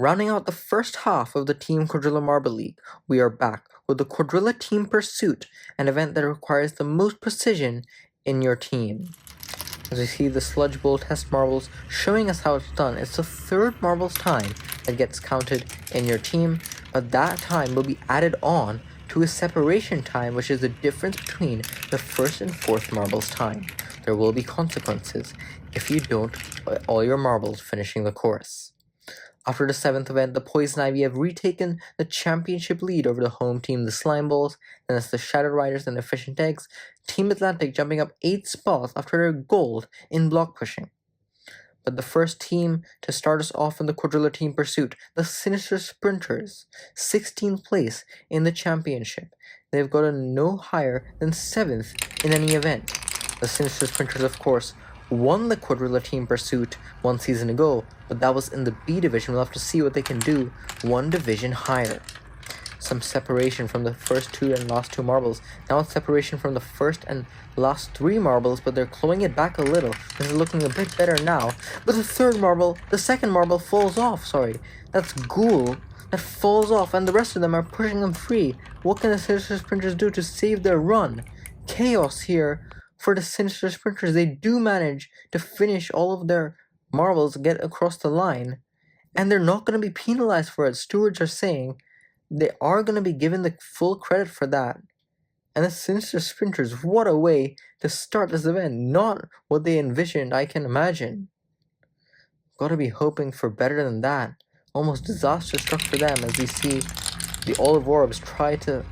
Rounding out the first half of the Team Quadrilla Marble League, we are back with the Quadrilla Team Pursuit, an event that requires the most precision in your team. As we see the Sludge Bowl test marbles showing us how it's done, it's the third marbles time that gets counted in your team, but that time will be added on to a separation time, which is the difference between the first and fourth marbles time. There will be consequences if you don't all your marbles finishing the course. After the 7th event, the Poison Ivy have retaken the championship lead over the home team, the Slime Balls. Then it's the Shadow Riders and Efficient Eggs. Team Atlantic jumping up 8 spots after their gold in block pushing. But the first team to start us off in the Quadrilla Team Pursuit, the Sinister Sprinters, 16th place in the championship. They've gotten no higher than 7th in any event. The Sinister Sprinters, of course, won the Quadrilla Team Pursuit 1 season ago, but that was in the B division. We'll have to see what they can do 1 division higher. Some separation from the first 2 and last 2 marbles. Now it's separation from the first and last 3 marbles, but they're clawing it back a little. This is looking a bit better now. But the second marble falls off, That's Ghoul that falls off, and the rest of them are pushing them free. What can the Sinister Sprinters do to save their run? Chaos here for the Sinister Sprinters. They do manage to finish all of their marbles, get across the line, and they're not going to be penalized for it. Stewards are saying they are going to be given the full credit for that. And the Sinister Sprinters, what a way to start this event. Not what they envisioned, I can imagine. Gotta be hoping for better than that. Almost disaster struck for them as we see the Olive Orbs try to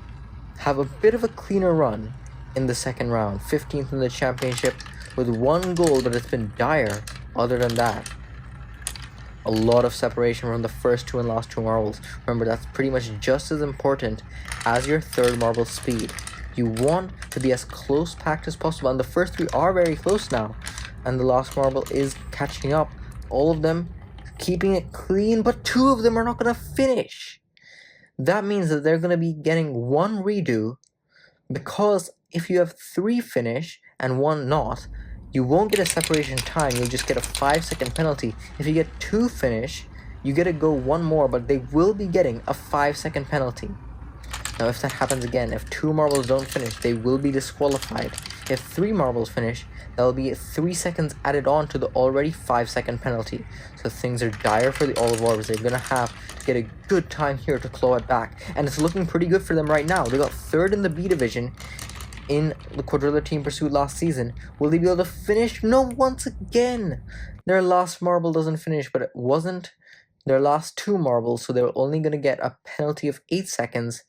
have a bit of a cleaner run in the second round. 15th in the championship with 1 goal, but it's been dire other than that. A lot of separation from the first 2 and last 2 marbles. Remember, that's pretty much just as important as your third marble speed. You want to be as close packed as possible, and the first 3 are very close now, and the last marble is catching up. All of them keeping it clean, but 2 of them are not going to finish. That means that they're going to be getting 1 redo, because if you have 3 finish and 1 not, you won't get a separation time, you'll just get a 5-second penalty. If you get 2 finish, you get to go 1 more, but they will be getting a 5-second penalty. Now if that happens again, if 2 marbles don't finish, they will be disqualified. If 3 marbles finish, that'll be 3 seconds added on to the already 5-second penalty. So things are dire for the Olive Orbs. They're going to have to get a good time here to claw it back. And it's looking pretty good for them right now. They got 3rd in the B division in the Quadrilla Team Pursuit last season. Will they be able to finish? No, once again. Their last marble doesn't finish, but it wasn't their last 2 marbles, so they were only going to get a penalty of 8 seconds.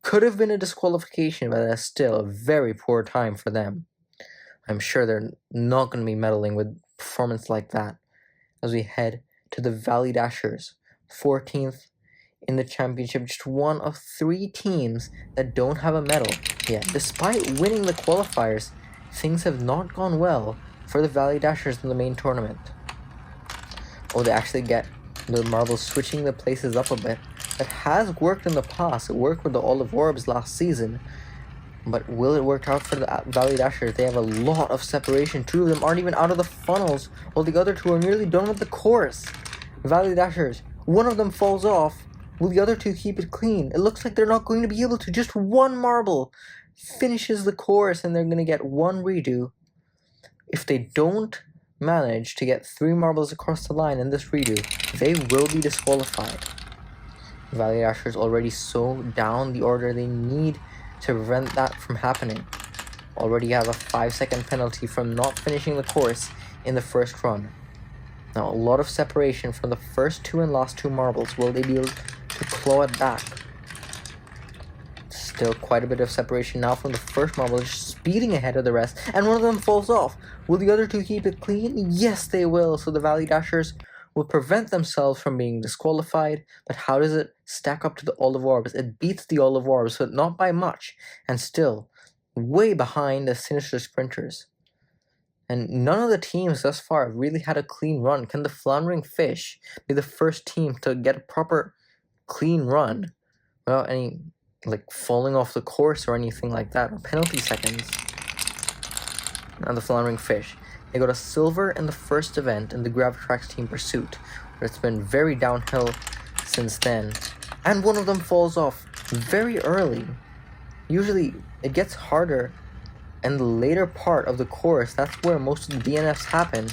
Could have been a disqualification, but that's still a very poor time for them. I'm sure they're not going to be meddling with performance like that. As we head to the Valley Dashers, 14th in the championship, just 1 of 3 teams that don't have a medal yet. Despite winning the qualifiers, things have not gone well for the Valley Dashers in the main tournament. Oh, they actually get the marbles switching the places up a bit. That has worked in the past. It worked with the Olive Orbs last season. But will it work out for the Valley Dashers? They have a lot of separation. 2 of them aren't even out of the funnels, while the other 2 are nearly done with the course. Valley Dashers, 1 of them falls off. Will the other 2 keep it clean? It looks like they're not going to be able to. Just 1 marble finishes the course, and they're going to get 1 redo. If they don't manage to get 3 marbles across the line in this redo, they will be disqualified. Valley Dashers already so down the order. They need to prevent that from happening. Already have a 5-second penalty from not finishing the course in the first run. Now a lot of separation from the first 2 and last 2 marbles. Will they be able to claw it back? Still quite a bit of separation now from the first marble, just speeding ahead of the rest, and 1 of them falls off. Will the other 2 keep it clean? Yes, they will. So the Valley Dashers will prevent themselves from being disqualified. But how does it stack up to the Olive Orbs? It beats the Olive Orbs, but not by much, and still way behind the Sinister Sprinters. And none of the teams thus far have really had a clean run. Can the Floundering Fish be the first team to get a proper clean run without any falling off the course or anything like that, or penalty seconds? Now the Floundering Fish, they got a silver in the first event in the Gravitrax Team Pursuit, but it's been very downhill since then. And one of them falls off very early. Usually it gets harder in the later part of the course. That's where most of the DNFs happen.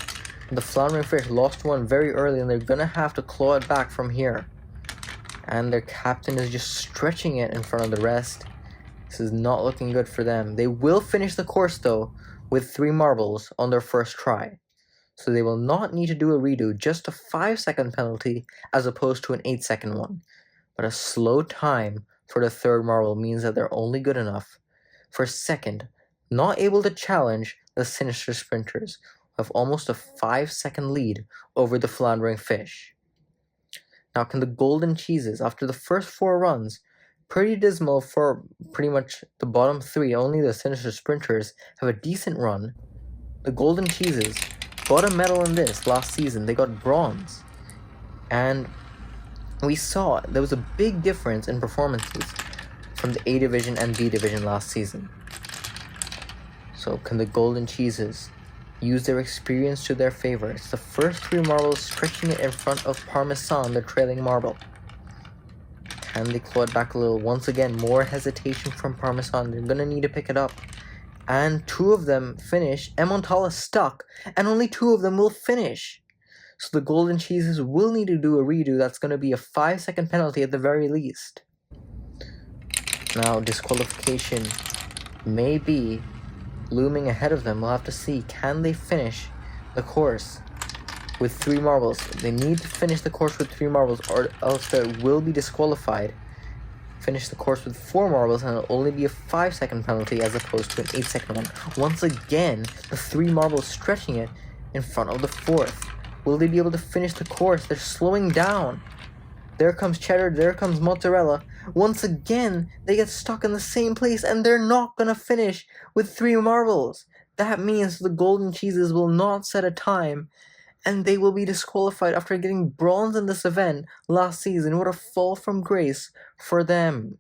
The floundering fish lost one very early, and they're gonna have to claw it back from here. And their captain is just stretching it in front of the rest. This is not looking good for them. They will finish the course though with 3 marbles on their first try. So they will not need to do a redo, just a 5-second penalty as opposed to an 8-second one. But a slow time for the third marble means that they're only good enough for second, not able to challenge the sinister sprinters, who have almost a 5-second lead over the floundering fish. Now, can the golden cheeses, after the first 4 runs, pretty dismal for pretty much the bottom 3, only the sinister sprinters have a decent run. The golden cheeses got a medal in this last season. They got bronze. And we saw there was a big difference in performances from the A division and B division last season. So can the golden cheeses use their experience to their favor? It's the first 3 marbles, stretching it in front of Parmesan, the trailing marble. Can they claw it back a little? Once again, more hesitation from Parmesan. They're gonna need to pick it up. And 2 of them finish. Emmontala stuck, and only 2 of them will finish. So the golden cheeses will need to do a redo. That's gonna be a 5-second penalty at the very least. Now, disqualification may be looming ahead of them. We'll have to see. Can they finish the course with 3 marbles? They need to finish the course with 3 marbles, or else they will be disqualified. Finish the course with 4 marbles, and it'll only be a 5-second penalty as opposed to an 8-second one. Once again, the 3 marbles stretching it in front of the 4th. Will they be able to finish the course? They're slowing down. There comes cheddar, there comes mozzarella. Once again, they get stuck in the same place, and they're not gonna finish with 3 marbles. That means the golden cheeses will not set a time, and they will be disqualified after getting bronze in this event last season. What a fall from grace for them.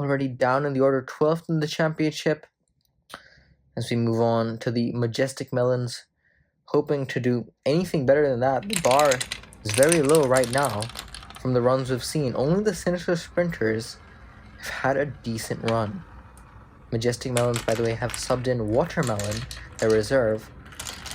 Already down in the order, 12th in the championship. As we move on to the Majestic Melons, hoping to do anything better than that. The bar is very low right now from the runs we've seen. Only the Sinister Sprinters have had a decent run. Majestic Melons, by the way, have subbed in Watermelon, their reserve,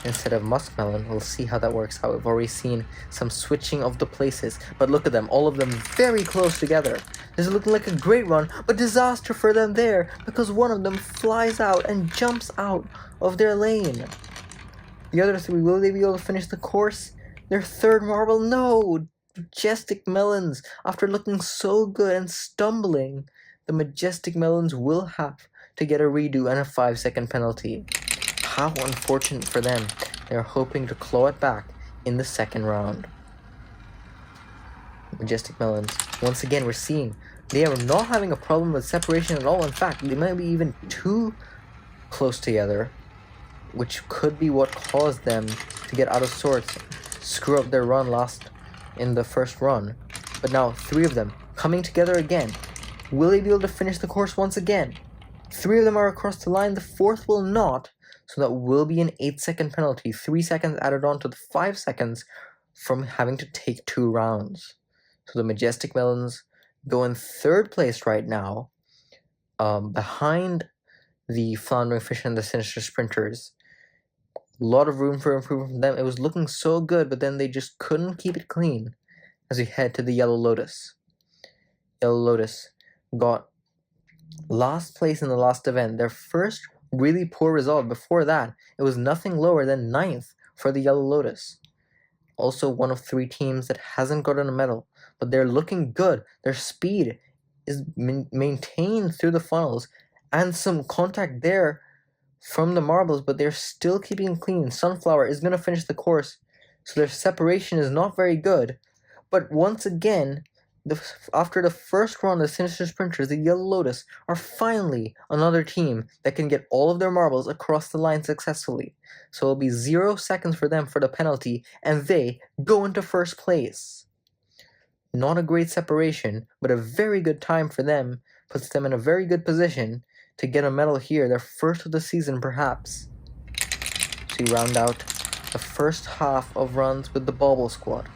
instead of Muskmelon. We'll see how that works out. We've already seen some switching of the places, but look at them, all of them very close together. This is looking like a great run, but disaster for them there, because one of them flies out and jumps out of their lane. The other 3, will they be able to finish the course? Their 3rd marble? No! Majestic Melons, after looking so good and stumbling, the Majestic Melons will have to get a redo and a 5-second penalty. How unfortunate for them. They're hoping to claw it back in the 2nd round. Majestic Melons, once again, we're seeing they are not having a problem with separation at all. In fact, they might be even too close together, which could be what caused them to get out of sorts, screw up their run last in the first run. But now 3 of them coming together again. Will they be able to finish the course once again? 3 of them are across the line, the 4th will not, so that will be an 8-second penalty, 3 seconds added on to the 5 seconds from having to take 2 rounds. So the Majestic Melons go in 3rd place right now, behind the Floundering Fish and the Sinister Sprinters. A lot of room for improvement from them. It was looking so good, but then they just couldn't keep it clean as we head to the Yellow Lotus. Yellow Lotus got last place in the last event. Their first really poor result. Before that, it was nothing lower than 9th for the Yellow Lotus. Also one of 3 teams that hasn't gotten a medal, but they're looking good. Their speed is maintained through the funnels, and some contact there from the marbles, but they're still keeping clean. Sunflower is going to finish the course, so their separation is not very good. But once again, after the first round of the Sinister Sprinters, the Yellow Lotus are finally another team that can get all of their marbles across the line successfully. So it'll be 0 seconds for them for the penalty, and they go into 1st place. Not a great separation, but a very good time for them. Puts them in a very good position to get a medal here, their first of the season perhaps. So we round out the first half of runs with the Bauble Squad.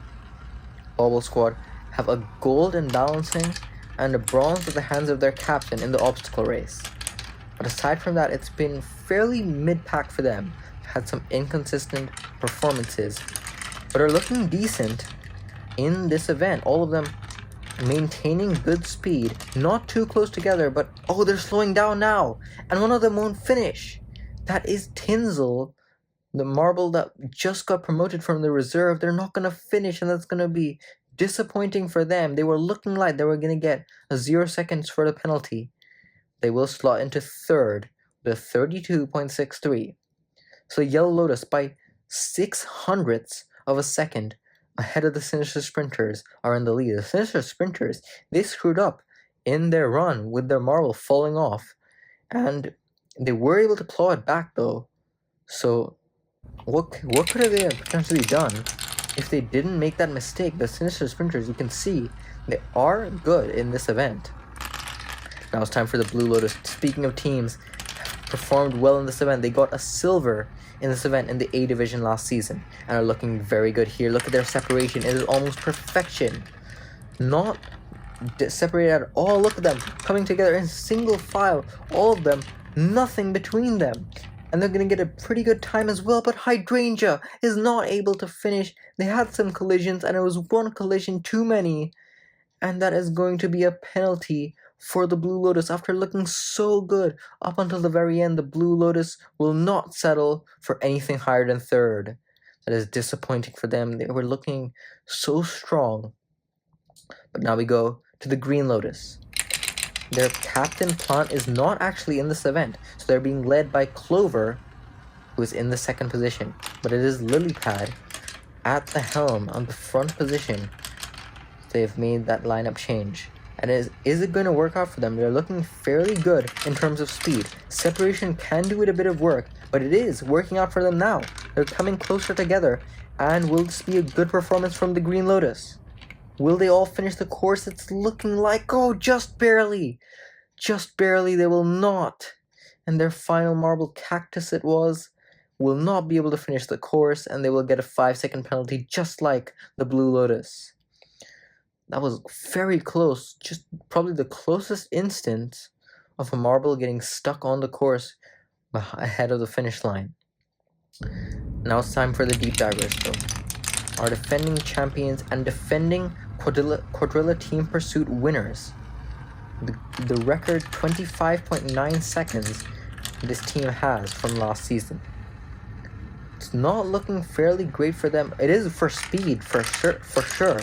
Bauble Squad have a gold in balancing and a bronze at the hands of their captain in the obstacle race. But aside from that, it's been fairly mid-pack for them. Had some inconsistent performances, but are looking decent in this event. All of them maintaining good speed, not too close together, but oh, they're slowing down now, and one of them won't finish. That is Tinzel, the marble that just got promoted from the reserve. They're not going to finish, and that's going to be disappointing for them. They were looking like they were going to get a 0 seconds for the penalty. They will slot into third with 32.63. So Yellow Lotus, by 600ths of a second ahead of the Sinister Sprinters, are in the lead. The Sinister Sprinters, they screwed up in their run with their marble falling off, and they were able to claw it back though. So what could they have potentially done if they didn't make that mistake? The Sinister Sprinters, you can see, they are good in this event. Now it's time for the Blue Lotus. Speaking of teams performed well in this event, they got a silver in this event in the A division last season and are looking very good here. Look at their separation. It is almost perfection. Not separated at all. Look at them coming together in single file. All of them, nothing between them. And they're going to get a pretty good time as well, but Hydrangea is not able to finish. They had some collisions, and it was one collision too many, and that is going to be a penalty for the Blue Lotus. After looking so good up until the very end, the Blue Lotus will not settle for anything higher than third. That is disappointing for them. They were looking so strong. But now we go to the Green Lotus. Their captain Plant is not actually in this event, so they're being led by Clover, who is in the second position. But it is Lilypad at the helm on the front position. They've made that lineup change. And is it going to work out for them? They're looking fairly good in terms of speed. Separation can do it a bit of work, but it is working out for them now. They're coming closer together, and will this be a good performance from the Green Lotus? Will they all finish the course? It's looking like, oh, just barely. Just barely, they will not. And their final marble cactus it was, will not be able to finish the course, and they will get a 5-second penalty just like the Blue Lotus. That was very close, just probably the closest instance of a marble getting stuck on the course ahead of the finish line. Now it's time for the deep divers though. Our defending champions and defending Quadrilla Team Pursuit winners. The record 25.9 seconds this team has from last season. It's not looking fairly great for them. It is for speed, for sure.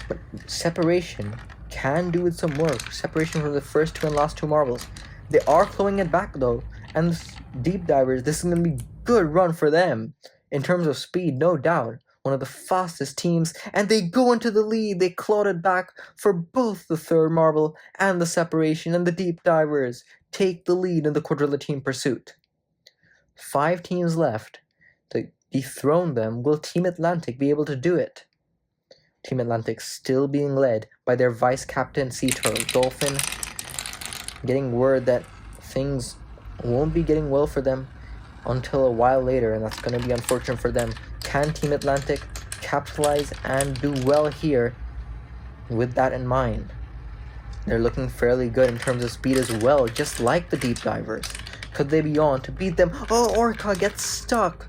But separation can do with some work. Separation from the first two and last two marbles. They are clawing it back though. And the deep divers, this is going to be a good run for them. In terms of speed, no doubt. One of the fastest teams. And they go into the lead. They clawed it back for both the third marble and the separation. And the deep divers take the lead in the Quadrilla Team Pursuit. 5 teams left. To dethrone them, will Team Atlantic be able to do it? Team Atlantic still being led by their vice captain Sea Turtle Dolphin, getting word that things won't be getting well for them until a while later, and that's going to be unfortunate for them. Can Team Atlantic capitalize and do well here with that in mind? They're looking fairly good in terms of speed as well, just like the deep divers. Could they be on to beat them? Oh, Orca gets stuck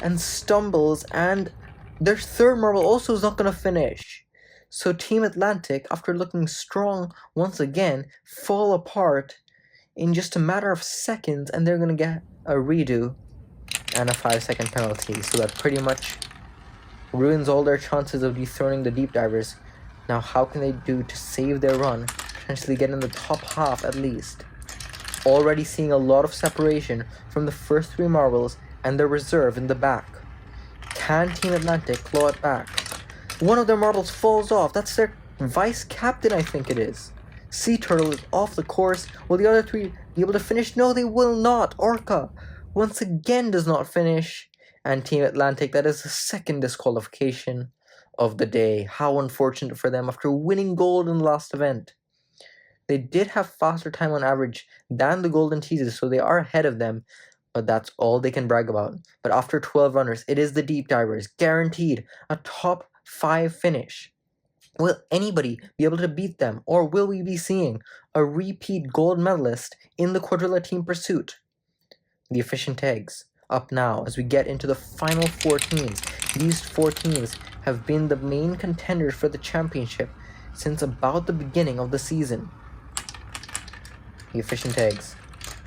and stumbles, and their third marble also is not going to finish. So Team Atlantic, after looking strong once again, fall apart in just a matter of seconds, and they're going to get a redo and a 5-second penalty. So that pretty much ruins all their chances of dethroning the deep divers. Now how can they do to save their run? Potentially get in the top half at least. Already seeing a lot of separation from the first 3 marbles and their reserve in the back. Can Team Atlantic claw it back? One of their marbles falls off. That's their vice captain, I think it is. Sea Turtle is off the course. Will the other 3 be able to finish? No, they will not. Orca once again does not finish. And Team Atlantic, that is the second disqualification of the day. How unfortunate for them after winning gold in the last event. They did have faster time on average than the Golden Teasers, so they are ahead of them. But that's all they can brag about. But after 12 runners, it is the deep divers, guaranteed a top 5 finish. Will anybody be able to beat them, or will we be seeing a repeat gold medalist in the Quadrilla Team Pursuit? The efficient eggs up now as we get into the final 4 teams. These 4 teams have been the main contenders for the championship since about the beginning of the season. The efficient eggs.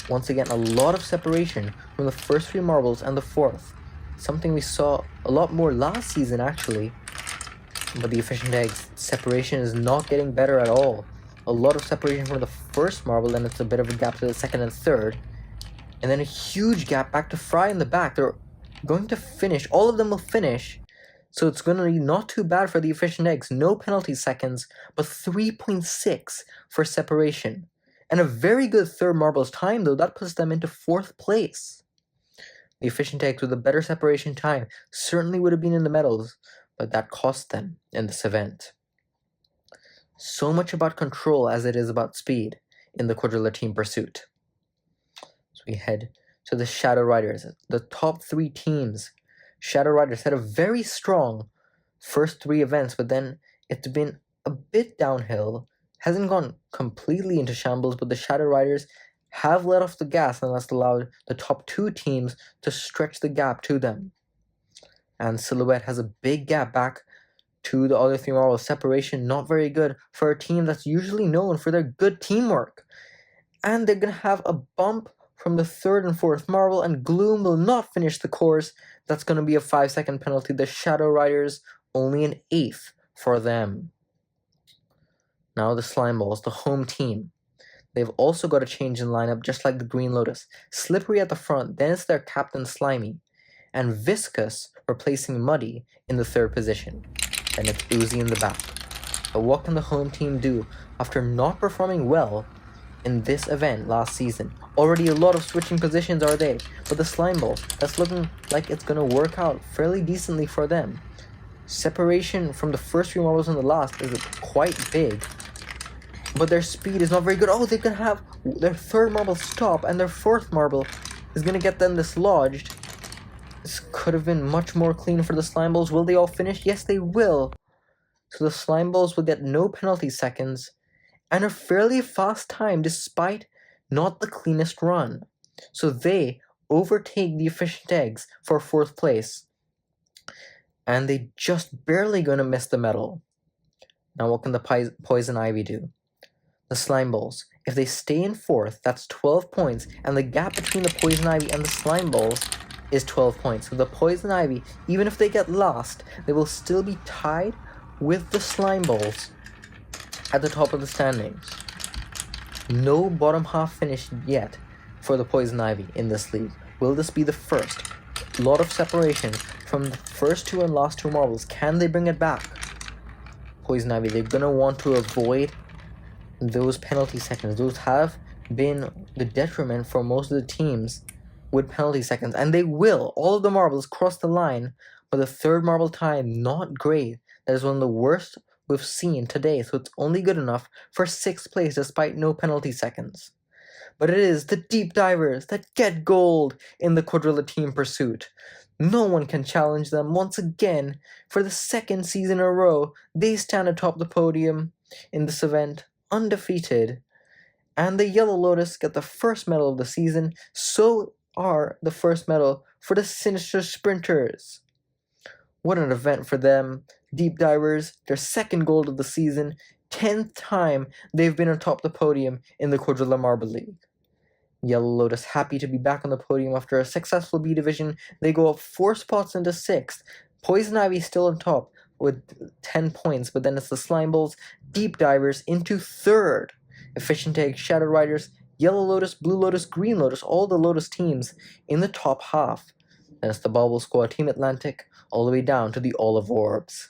Once again, a lot of separation from the first 3 marbles and the 4th. Something we saw a lot more last season actually. But the efficient eggs separation is not getting better at all. A lot of separation from the first marble, and it's a bit of a gap to the second and third. And then a huge gap back to Fry in the back. They're going to finish. All of them will finish. So it's going to be not too bad for the efficient eggs. No penalty seconds, but 3.6 for separation. And a very good third marbles time, though. That puts them into 4th place. The efficient eggs with a better separation time certainly would have been in the medals, but that cost them in this event. So much about control as it is about speed in the Quadrilla Team Pursuit. So we head to the Shadow Riders, the top 3 teams. Shadow Riders had a very strong first 3 events, but then it's been a bit downhill. Hasn't gone completely into shambles, but the Shadow Riders have let off the gas, and that's allowed the top 2 teams to stretch the gap to them. And Silhouette has a big gap back to the other 3 marbles. Separation not very good for a team that's usually known for their good teamwork. And they're going to have a bump from the 3rd and 4th marble, and Gloom will not finish the course. That's going to be a 5-second penalty. The Shadow Riders only an 8th for them. Now the Slime Balls, the home team. They've also got a change in lineup just like the Green Lotus. Slippery at the front, then it's their captain Slimy. And Viscous replacing Muddy in the 3rd position. And it's Uzi in the back. But what can the home team do after not performing well in this event last season? Already a lot of switching positions are they, but the Slime Ball, that's looking like it's going to work out fairly decently for them. Separation from the first 3 marbles and the last is quite big, but their speed is not very good. Oh, they can have their 3rd marble stop, and their 4th marble is going to get them dislodged. This could have been much more clean for the Slime Balls. Will they all finish? Yes, they will. So the Slime Balls will get no penalty seconds and a fairly fast time despite not the cleanest run. So they overtake the efficient eggs for 4th place. And they just barely going to miss the medal. Now what can the Poison Ivy do? The Slime Balls, if they stay in 4th, that's 12 points, and the gap between the Poison Ivy and the Slime Balls is 12 points. So the Poison Ivy, even if they get lost, they will still be tied with the Slime Balls at the top of the standings. No bottom half finish yet for the Poison Ivy in this league. Will this be the first? Lot of separation from the first 2 and last 2 marbles. Can they bring it back? Poison Ivy, they're going to want to avoid those penalty seconds. Those have been the detriment for most of the teams with penalty seconds, and they will. All of the marbles cross the line, but the 3rd marble time, not great. That is one of the worst we've seen today, so it's only good enough for 6th place despite no penalty seconds. But it is the Deep Divers that get gold in the Quadrilla Team Pursuit. No one can challenge them once again. For the 2nd season in a row, they stand atop the podium in this event, undefeated. And the Yellow Lotus get the first medal of the season, so are the first medal for the Sinister Sprinters. What an event for them. Deep Divers, their 2nd gold of the season, 10th time they've been atop the podium in the Quadrilla Marble League. Yellow Lotus happy to be back on the podium after a successful B division. They go up 4 spots into 6th. Poison Ivy still on top with 10 points, but then it's the Slime Balls, Deep Divers into 3rd. Efficient Egg, Shadow Riders, Yellow Lotus, Blue Lotus, Green Lotus, all the Lotus teams in the top half. Then it's the Bobble Squad, Team Atlantic, all the way down to the Olive Orbs.